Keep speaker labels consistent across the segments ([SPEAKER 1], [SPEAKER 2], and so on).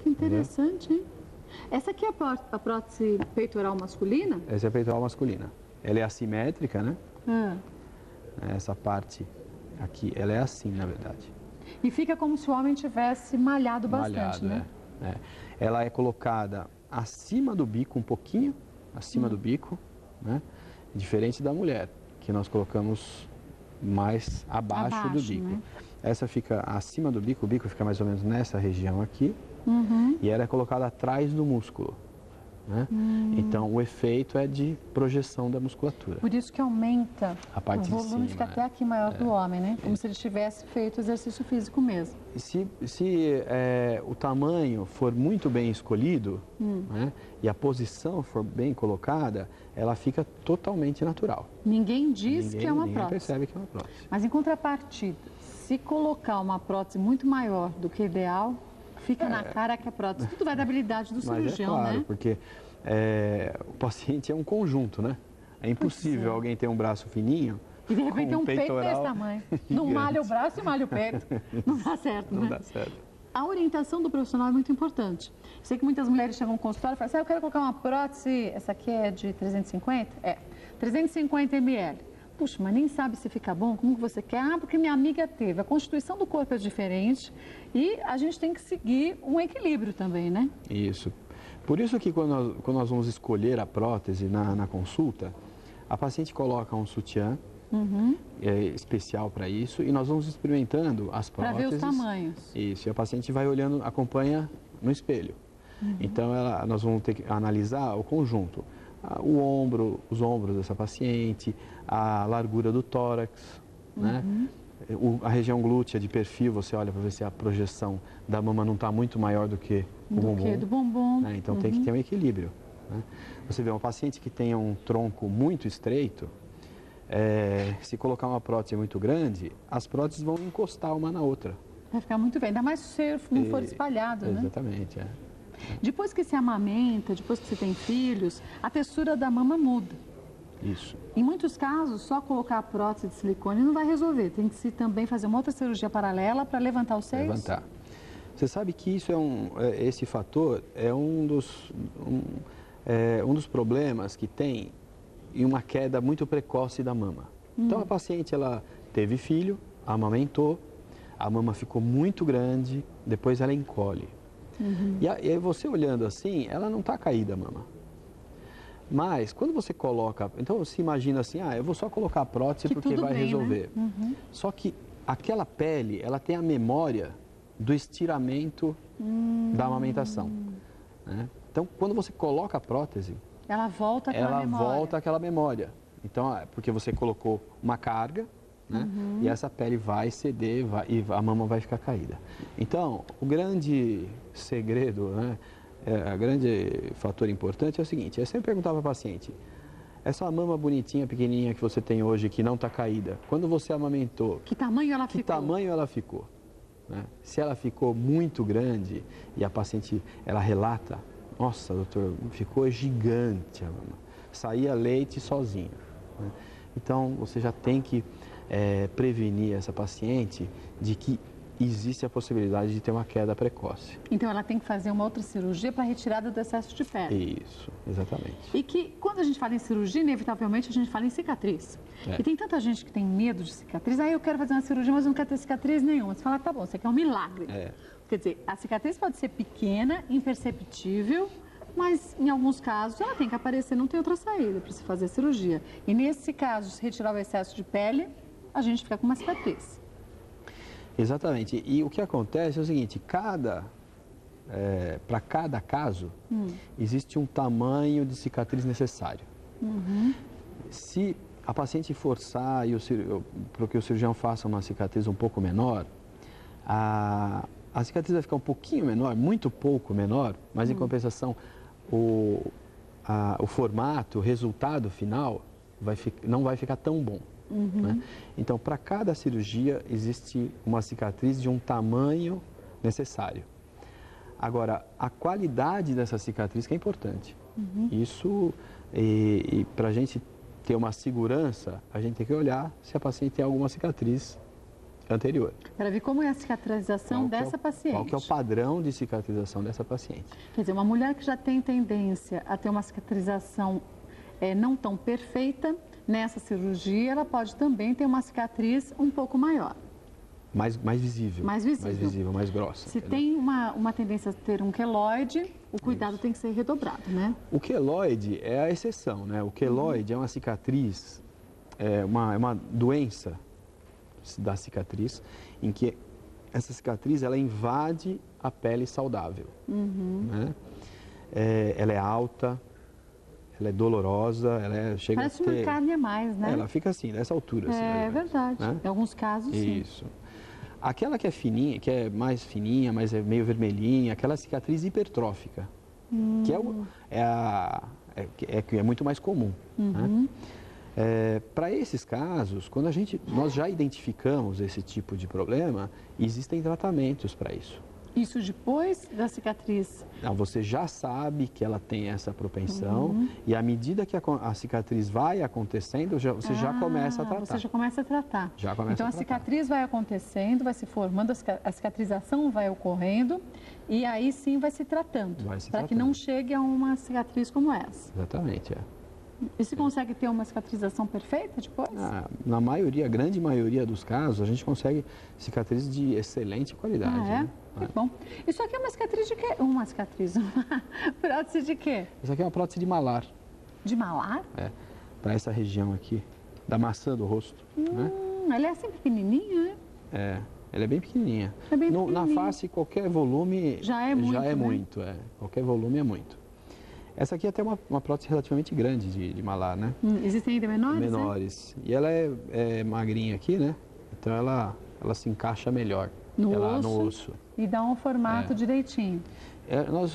[SPEAKER 1] que interessante, hein? Essa aqui é a prótese peitoral masculina?
[SPEAKER 2] Essa é a peitoral masculina. Ela é assimétrica, né?
[SPEAKER 1] Ah.
[SPEAKER 2] Essa parte aqui, ela é assim, na verdade.
[SPEAKER 1] E fica como se o homem tivesse malhado bastante, né?
[SPEAKER 2] Ela é colocada acima do bico, um pouquinho acima do bico, né? Diferente da mulher, que nós colocamos mais abaixo do bico.
[SPEAKER 1] Né?
[SPEAKER 2] Essa fica acima do bico, o bico fica mais ou menos nessa região aqui, e ela é colocada atrás do músculo. Né? Então, o efeito é de projeção da musculatura.
[SPEAKER 1] Por isso que aumenta
[SPEAKER 2] a parte
[SPEAKER 1] o volume, fica até aqui maior do homem, né? Como se ele tivesse feito exercício físico mesmo.
[SPEAKER 2] Se o tamanho for muito bem escolhido, né, e a posição for bem colocada, ela fica totalmente natural.
[SPEAKER 1] Ninguém diz que é uma
[SPEAKER 2] ninguém
[SPEAKER 1] prótese.
[SPEAKER 2] Percebe que é uma prótese.
[SPEAKER 1] Mas em contrapartida, se colocar uma prótese muito maior do que o ideal, fica na cara que a prótese. Tudo vai da habilidade do cirurgião,
[SPEAKER 2] claro,
[SPEAKER 1] né?
[SPEAKER 2] Porque o paciente é um conjunto, né? É impossível alguém ter um braço fininho
[SPEAKER 1] e de repente tem um peito desse
[SPEAKER 2] tamanho.
[SPEAKER 1] Não malha o braço e malha o peito. Não dá certo, né?
[SPEAKER 2] Não dá certo.
[SPEAKER 1] A orientação do profissional é muito importante. Sei que muitas mulheres chegam no consultório e falam assim, eu quero colocar uma prótese, essa aqui é de 350? 350 ml. Puxa, mas nem sabe se fica bom, como que você quer? Ah, porque minha amiga teve. A constituição do corpo é diferente e a gente tem que seguir um equilíbrio também, né?
[SPEAKER 2] Isso. Por isso que quando nós vamos escolher a prótese na consulta, a paciente coloca um sutiã especial para isso e nós vamos experimentando as próteses.
[SPEAKER 1] Para ver os tamanhos.
[SPEAKER 2] Isso, e a paciente vai olhando, acompanha no espelho. Então, nós vamos ter que analisar o conjunto. Os ombros dessa paciente, a largura do tórax, né? A região glútea de perfil, você olha para ver se a projeção da mama não está muito maior do que o bumbum.
[SPEAKER 1] Do bumbum.
[SPEAKER 2] Né? Então tem que ter um equilíbrio. Né? Você vê uma paciente que tenha um tronco muito estreito, se colocar uma prótese muito grande, as próteses vão encostar uma na outra.
[SPEAKER 1] Vai ficar muito bem, ainda mais se não for espalhado, né?
[SPEAKER 2] Exatamente,
[SPEAKER 1] Depois que se amamenta, depois que você tem filhos, a textura da mama muda.
[SPEAKER 2] Isso.
[SPEAKER 1] Em muitos casos, só colocar a prótese de silicone não vai resolver. Tem que se também fazer uma outra cirurgia paralela para levantar os seios?
[SPEAKER 2] Levantar. Você sabe que isso esse fator é um dos problemas que tem em uma queda muito precoce da mama. Então, a paciente, ela teve filho, amamentou, a mama ficou muito grande, depois ela encolhe. E aí você olhando assim, ela não está caída a mama. Mas quando você coloca, então você imagina assim, eu vou só colocar a prótese porque vai resolver.
[SPEAKER 1] Né?
[SPEAKER 2] Só que aquela pele, ela tem a memória do estiramento da amamentação. Né? Então, quando você coloca a prótese,
[SPEAKER 1] ela volta
[SPEAKER 2] àquela memória. Então, porque você colocou uma carga, né? E essa pele vai ceder e a mama vai ficar caída. Então, o grande segredo, né? O grande fator importante é o seguinte, eu sempre perguntava para a paciente, essa mama bonitinha, pequenininha que você tem hoje, que não está caída, quando você amamentou,
[SPEAKER 1] que tamanho ela ficou?
[SPEAKER 2] Que tamanho ela ficou? Né? Se ela ficou muito grande e a paciente, ela relata, nossa, doutor, ficou gigante a mama, saía leite sozinho. Né? Então, você já tem que prevenir essa paciente de que existe a possibilidade de ter uma queda precoce.
[SPEAKER 1] Então, ela tem que fazer uma outra cirurgia para retirada do excesso de pele.
[SPEAKER 2] Isso, exatamente.
[SPEAKER 1] E que, quando a gente fala em cirurgia, inevitavelmente a gente fala em cicatriz. E tem tanta gente que tem medo de cicatriz. Eu quero fazer uma cirurgia, mas não quero ter cicatriz nenhuma. Você fala, tá bom, você quer um milagre. Quer dizer, a cicatriz pode ser pequena, imperceptível, mas em alguns casos ela tem que aparecer, não tem outra saída para se fazer a cirurgia. E nesse caso, se retirar o excesso de pele, a gente fica com uma cicatriz.
[SPEAKER 2] Exatamente. E o que acontece é o seguinte, para cada caso, existe um tamanho de cicatriz necessário. Se a paciente forçar para que o cirurgião faça uma cicatriz um pouco menor, a cicatriz vai ficar um pouquinho menor, muito pouco menor, mas em compensação o formato, o resultado final não vai ficar tão bom. Né? Então, para cada cirurgia, existe uma cicatriz de um tamanho necessário. Agora, a qualidade dessa cicatriz que é importante. Isso, e para a gente ter uma segurança, a gente tem que olhar se a paciente tem alguma cicatriz anterior.
[SPEAKER 1] Para ver como é a cicatrização dessa paciente.
[SPEAKER 2] Qual que é o padrão de cicatrização dessa paciente.
[SPEAKER 1] Quer dizer, uma mulher que já tem tendência a ter uma cicatrização não tão perfeita, nessa cirurgia ela pode também ter uma cicatriz um pouco maior.
[SPEAKER 2] Mais visível.
[SPEAKER 1] Mais visível.
[SPEAKER 2] Mais visível, mais grossa.
[SPEAKER 1] Se tem uma tendência a ter um queloide, o cuidado tem que ser redobrado, né?
[SPEAKER 2] O queloide é a exceção, né? O queloide é uma cicatriz, é uma doença da cicatriz, em que essa cicatriz ela invade a pele saudável. Né? Ela é alta, ela é dolorosa, ela chega
[SPEAKER 1] Parece
[SPEAKER 2] a ter...
[SPEAKER 1] uma carne a mais, né?
[SPEAKER 2] Ela fica assim, nessa altura. Assim,
[SPEAKER 1] é verdade. Né? Em alguns casos, sim.
[SPEAKER 2] Isso. Aquela que é fininha, que é mais fininha, mas é meio vermelhinha, aquela cicatriz hipertrófica, que é muito mais comum. Né? Para esses casos, quando nós já identificamos esse tipo de problema, existem tratamentos para isso.
[SPEAKER 1] Isso depois da cicatriz?
[SPEAKER 2] Não, você já sabe que ela tem essa propensão e à medida que a cicatriz vai acontecendo, você já começa a tratar.
[SPEAKER 1] Você já começa a tratar.
[SPEAKER 2] Já começa
[SPEAKER 1] então
[SPEAKER 2] a
[SPEAKER 1] a cicatriz vai acontecendo, vai se formando, a cicatrização vai ocorrendo e aí sim vai se tratando. Para que não chegue a uma cicatriz como essa.
[SPEAKER 2] Exatamente,
[SPEAKER 1] E se consegue ter uma cicatrização perfeita depois?
[SPEAKER 2] Na maioria, grande maioria dos casos, a gente consegue cicatriz de excelente qualidade. Né?
[SPEAKER 1] Que bom. Isso aqui é uma cicatriz de quê? Uma prótese de quê?
[SPEAKER 2] Isso aqui é uma prótese de malar.
[SPEAKER 1] De malar?
[SPEAKER 2] Para essa região aqui, da maçã do rosto. Né?
[SPEAKER 1] Ela é assim pequenininha, né?
[SPEAKER 2] Ela é bem pequenininha. Na face, qualquer volume
[SPEAKER 1] já é muito.
[SPEAKER 2] Muito. Qualquer volume é muito. Essa aqui é até uma prótese relativamente grande de malar, né?
[SPEAKER 1] Existem ainda menores?
[SPEAKER 2] Menores. E ela é magrinha aqui, né? Então ela se encaixa melhor no osso.
[SPEAKER 1] E dá um formato direitinho.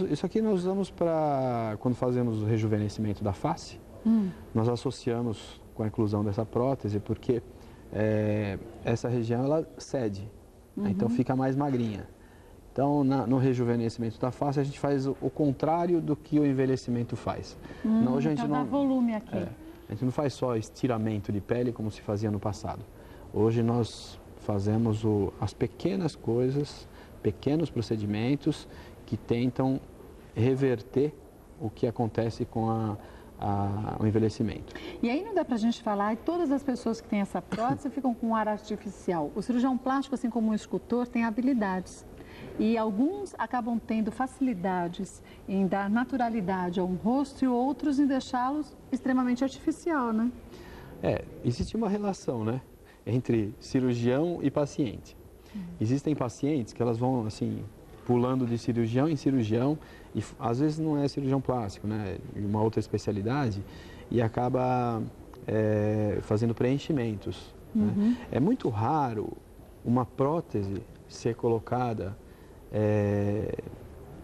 [SPEAKER 2] Isso aqui nós usamos para, quando fazemos o rejuvenescimento da face, nós associamos com a inclusão dessa prótese, porque essa região ela cede, né? Então fica mais magrinha. Então, no rejuvenescimento da face, a gente faz o contrário do que o envelhecimento faz.
[SPEAKER 1] Hoje a gente dá volume aqui.
[SPEAKER 2] A gente não faz só estiramento de pele como se fazia no passado. Hoje nós fazemos as pequenas coisas, pequenos procedimentos que tentam reverter o que acontece com o envelhecimento.
[SPEAKER 1] E aí não dá pra gente falar, e todas as pessoas que têm essa prótese ficam com um ar artificial. O cirurgião plástico, assim como o escultor, tem habilidades. E alguns acabam tendo facilidades em dar naturalidade a um rosto e outros em deixá-los extremamente artificial, né?
[SPEAKER 2] Existe uma relação, né, entre cirurgião e paciente. Existem pacientes que elas vão, assim, pulando de cirurgião em cirurgião, e às vezes não é cirurgião plástico, né, uma outra especialidade, e acaba fazendo preenchimentos. Né? É muito raro uma prótese ser colocada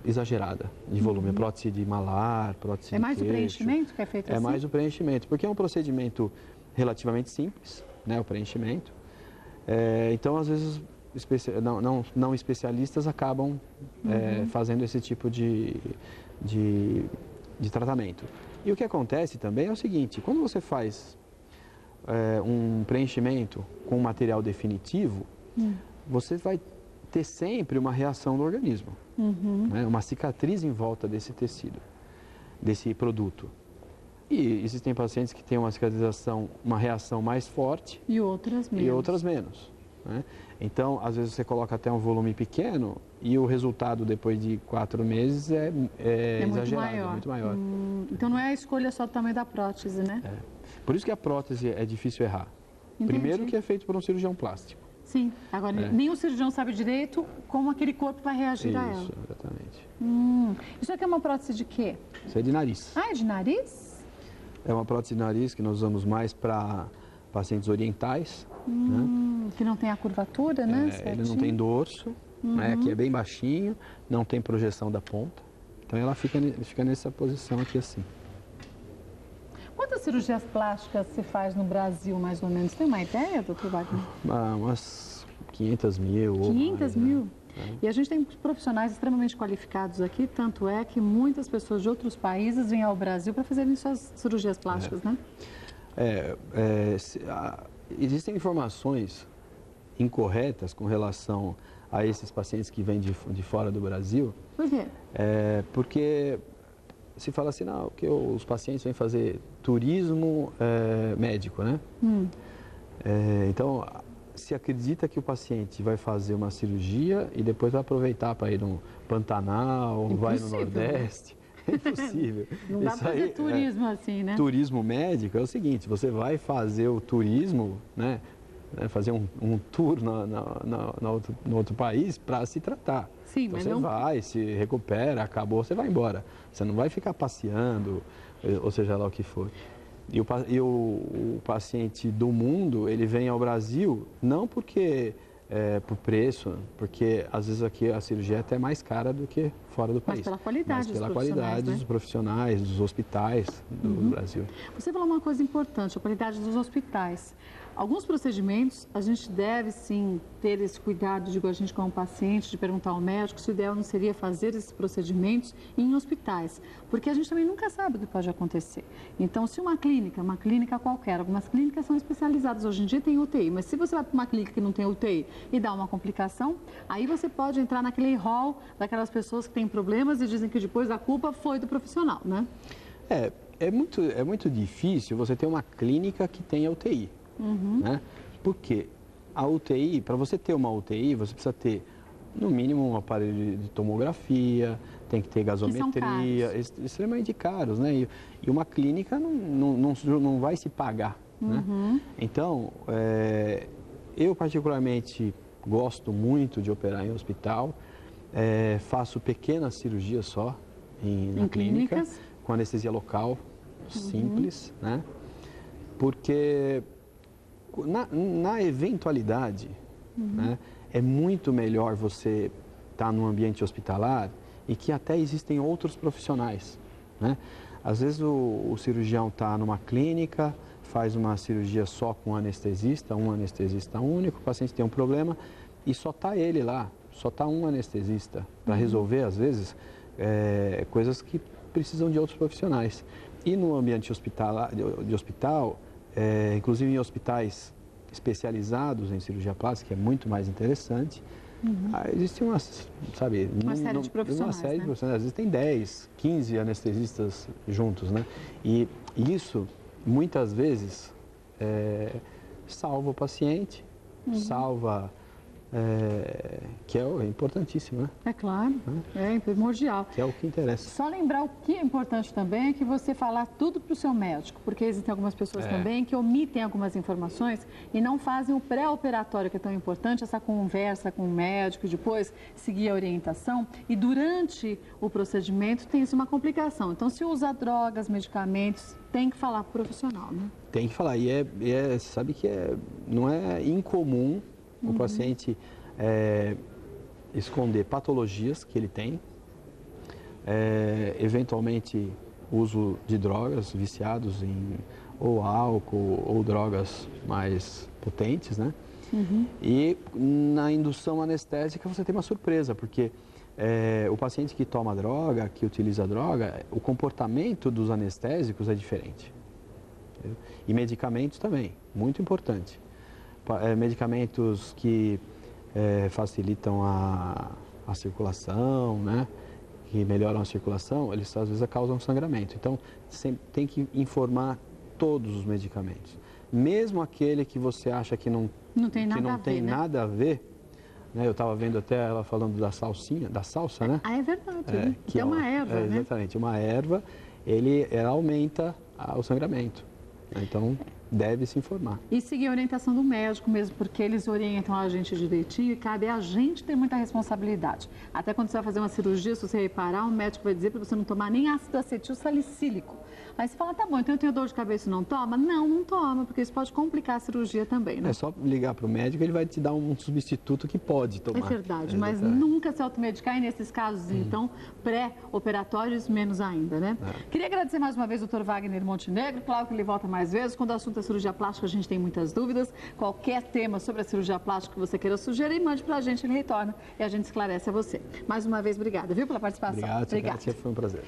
[SPEAKER 2] exagerada de volume, prótese de malar, prótese de
[SPEAKER 1] mais
[SPEAKER 2] queixo.
[SPEAKER 1] O preenchimento que é feito assim?
[SPEAKER 2] É mais o preenchimento, porque é um procedimento relativamente simples, né, o preenchimento. Então, às vezes, não especialistas acabam fazendo esse tipo de tratamento. E o que acontece também é o seguinte, quando você faz um preenchimento com um material definitivo, você vai ter sempre uma reação do organismo, né? Uma cicatriz em volta desse tecido, desse produto. E existem pacientes que têm uma cicatrização, uma reação mais forte
[SPEAKER 1] e outras
[SPEAKER 2] menos. Né? Então, às vezes você coloca até um volume pequeno e o resultado depois de 4 meses é exagerado, é muito maior.
[SPEAKER 1] Então não é a escolha só do tamanho da prótese, né?
[SPEAKER 2] Por isso que a prótese é difícil errar.
[SPEAKER 1] Entendi.
[SPEAKER 2] Primeiro que é feito por um cirurgião plástico.
[SPEAKER 1] Sim, agora nem o cirurgião sabe direito como aquele corpo vai reagir a ela.
[SPEAKER 2] Isso, exatamente.
[SPEAKER 1] Isso aqui é uma prótese de quê?
[SPEAKER 2] Isso é de nariz.
[SPEAKER 1] É de nariz?
[SPEAKER 2] É uma prótese de nariz que nós usamos mais para pacientes orientais. Né?
[SPEAKER 1] Que não tem a curvatura, né?
[SPEAKER 2] Ele não tem dorso, né? Aqui é bem baixinho, não tem projeção da ponta. Então ela fica nessa posição aqui assim.
[SPEAKER 1] Quantas cirurgias plásticas se faz no Brasil, mais ou menos? Tem uma ideia, doutor Wagner?
[SPEAKER 2] Umas 500 mil.
[SPEAKER 1] 500 mil? E a gente tem profissionais extremamente qualificados aqui, tanto é que muitas pessoas de outros países vêm ao Brasil para fazerem suas cirurgias plásticas, né?
[SPEAKER 2] Existem informações incorretas com relação a esses pacientes que vêm de fora do Brasil.
[SPEAKER 1] Por quê?
[SPEAKER 2] Porque se fala assim, não, que os pacientes vêm fazer turismo médico, né? Então, se acredita que o paciente vai fazer uma cirurgia e depois vai aproveitar para ir no Pantanal, vai no Nordeste. É impossível.
[SPEAKER 1] Não dá para fazer turismo assim, né?
[SPEAKER 2] Turismo médico é o seguinte, você vai fazer o turismo, né? Fazer um tour no outro país para se tratar.
[SPEAKER 1] Sim,
[SPEAKER 2] então
[SPEAKER 1] mas
[SPEAKER 2] você
[SPEAKER 1] não...
[SPEAKER 2] vai, se recupera, acabou, você vai embora. Você não vai ficar passeando, ou seja lá o que for. E o paciente do mundo, ele vem ao Brasil não porque por preço, porque às vezes aqui a cirurgia é até mais cara do que fora do país.
[SPEAKER 1] Mas pela qualidade
[SPEAKER 2] Mas pela
[SPEAKER 1] dos
[SPEAKER 2] qualidade
[SPEAKER 1] né?
[SPEAKER 2] dos profissionais, dos hospitais do Brasil.
[SPEAKER 1] Você falou uma coisa importante, a qualidade dos hospitais. Alguns procedimentos, a gente deve sim ter esse cuidado, digo a gente como paciente, de perguntar ao médico se o ideal não seria fazer esses procedimentos em hospitais, porque a gente também nunca sabe o que pode acontecer. Então, se uma clínica qualquer, algumas clínicas são especializadas, hoje em dia tem UTI, mas se você vai para uma clínica que não tem UTI e dá uma complicação, aí você pode entrar naquele hall daquelas pessoas que têm problemas e dizem que depois a culpa foi do profissional, né?
[SPEAKER 2] É muito difícil você ter uma clínica que tenha UTI. Né? Porque a UTI, para você ter uma UTI, você precisa ter, no mínimo, um aparelho de tomografia, tem que ter gasometria, extremamente caros, né? E uma clínica não vai se pagar, né? Então, eu particularmente gosto muito de operar em hospital, faço pequenas cirurgias só na clínica, com anestesia local, simples, né? Porque na eventualidade, né, é muito melhor você estar num ambiente hospitalar e que até existem outros profissionais, né? Às vezes o cirurgião está numa clínica, faz uma cirurgia só com um anestesista único, o paciente tem um problema e só está ele lá, só está um anestesista para resolver, às vezes, coisas que precisam de outros profissionais. E no ambiente de hospital, inclusive em hospitais especializados em cirurgia plástica, que é muito mais interessante, existe uma série de profissionais, às vezes tem 10, 15 anestesistas juntos, né? E isso, muitas vezes, salva o paciente, salva... que é importantíssimo, né?
[SPEAKER 1] É claro, é primordial.
[SPEAKER 2] Que é o que interessa.
[SPEAKER 1] Só lembrar o que é importante também é que você falar tudo para o seu médico, porque existem algumas pessoas também que omitem algumas informações e não fazem o pré-operatório, que é tão importante, essa conversa com o médico, depois seguir a orientação, e durante o procedimento tem-se uma complicação. Então, se usa drogas, medicamentos, tem que falar para o profissional, né? Tem que falar,
[SPEAKER 2] sabe que não é incomum o paciente esconder patologias que ele tem, eventualmente uso de drogas, viciados em ou álcool ou drogas mais potentes, né? E na indução anestésica você tem uma surpresa, porque o paciente que toma droga, que utiliza droga, o comportamento dos anestésicos é diferente. Entendeu? E medicamentos também, muito importante. Medicamentos que facilitam a circulação, né? Que melhoram a circulação, eles às vezes causam sangramento. Então, tem que informar todos os medicamentos. Mesmo aquele que você acha que não tem nada a ver, né? Eu estava vendo até ela falando da salsa, né?
[SPEAKER 1] É verdade, que é uma erva, né?
[SPEAKER 2] Exatamente, uma erva, ela aumenta o sangramento. Então, deve se informar.
[SPEAKER 1] E seguir a orientação do médico mesmo, porque eles orientam a gente direitinho e cabe a gente ter muita responsabilidade. Até quando você vai fazer uma cirurgia, se você reparar, o médico vai dizer para você não tomar nem ácido acetil salicílico. Aí você fala, tá bom, então eu tenho dor de cabeça e não toma? Não toma, porque isso pode complicar a cirurgia também, né?
[SPEAKER 2] É só ligar para o médico, ele vai te dar um substituto que pode tomar.
[SPEAKER 1] É verdade, mas nunca se automedicar e nesses casos, então, pré-operatórios, menos ainda, né? Queria agradecer mais uma vez o Dr. Wagner Montenegro, claro que ele volta mais vezes. Quando o assunto é cirurgia plástica, a gente tem muitas dúvidas. Qualquer tema sobre a cirurgia plástica que você queira sugerir, mande para a gente, ele retorna e a gente esclarece a você. Mais uma vez, obrigada, viu, pela participação.
[SPEAKER 2] Obrigado. Foi um prazer.